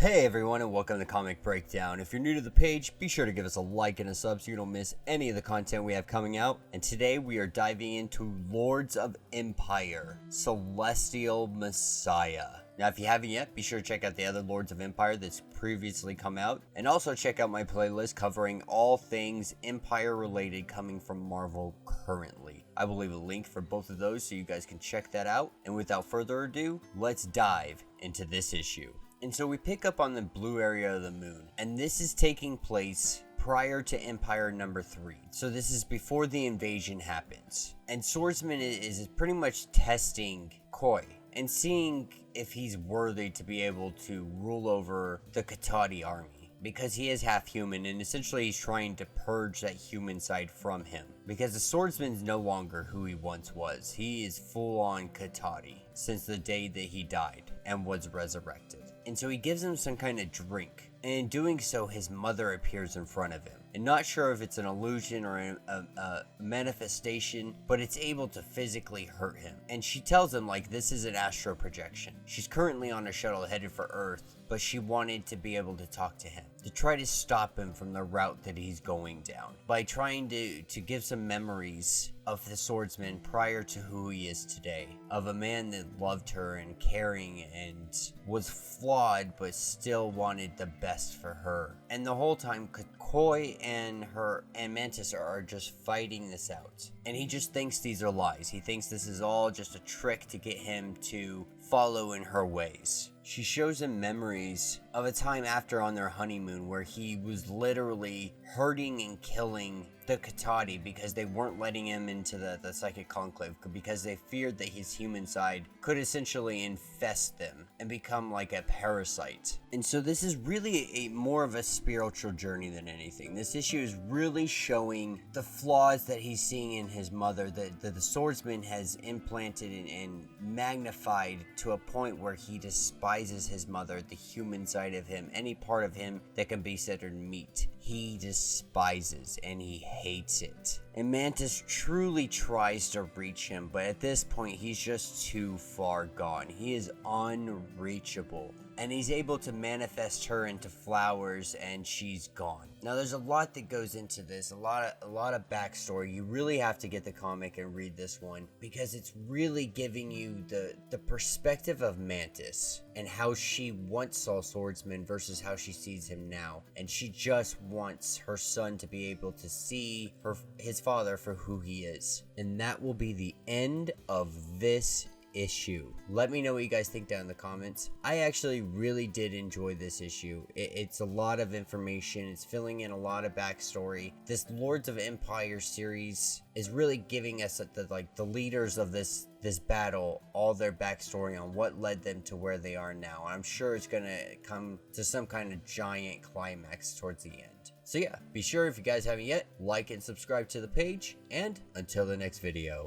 Hey everyone, and welcome to Comic Breakdown. If you're new to the page, be sure to give us a like and a sub so you don't miss any of the content we have coming out. And today we are diving into Lords of Empyre, Celestial Messiah. Now if you haven't yet, be sure to check out the other Lords of Empyre that's previously come out, and also check out my playlist covering all things Empyre related coming from Marvel currently. I will leave a link for both of those so you guys can check that out. And without further ado, let's dive into this issue. And so we pick up on the blue area of the moon, and this is taking place prior to Empyre number 3. So this is before the invasion happens. And Swordsman is pretty much testing Quoi and seeing if he's worthy to be able to rule over the Katati army, because he is half human, and essentially he's trying to purge that human side from him, because the swordsman's no longer who he once was. He is full on Katati since the day that he died and was resurrected. And so he gives him some kind of drink, and in doing so his mother appears in front of him. And not sure if it's an illusion or a manifestation, but it's able to physically hurt him. And she tells him like this is an astral projection. She's currently on a shuttle headed for Earth, but she wanted to be able to talk to him, to try to stop him from the route that he's going down, by trying to give some memories of the swordsman prior to who he is today, of a man that loved her and caring and was flawed but still wanted the best for her. And the whole time Quoi and Mantis are just fighting this out, and he just thinks these are lies. He thinks this is all just a trick to get him to follow in her ways. She shows him memories of a time after on their honeymoon where he was literally hurting and killing the Katati because they weren't letting him into the psychic conclave, because they feared that his human side could essentially infest them and become like a parasite. And so this is really more of a spiritual journey than anything. This issue is really showing the flaws that he's seeing in his mother, that the swordsman has implanted and magnified to a point where he despises his mother, the human side of him, any part of him that can be considered meat. He despises and he hates it. And Mantis truly tries to reach him, but at this point he's just too far gone. He is unreachable. And he's able to manifest her into flowers, and she's gone. Now there's a lot that goes into this, a lot of backstory. You really have to get the comic and read this one, because it's really giving you the perspective of Mantis and how she once saw Swordsman versus how she sees him now. And she just wants her son to be able to see his father for who he is. And that will be the end of this issue. Let me know what you guys think down in the comments. I actually really did enjoy this issue. It's a lot of information. It's filling in a lot of backstory. This Lords of Empyre series is really giving us the leaders of this battle, all their backstory on what led them to where they are now. I'm sure it's gonna come to some kind of giant climax towards the end. So yeah, be sure, if you guys haven't yet, like and subscribe to the page, and until the next video.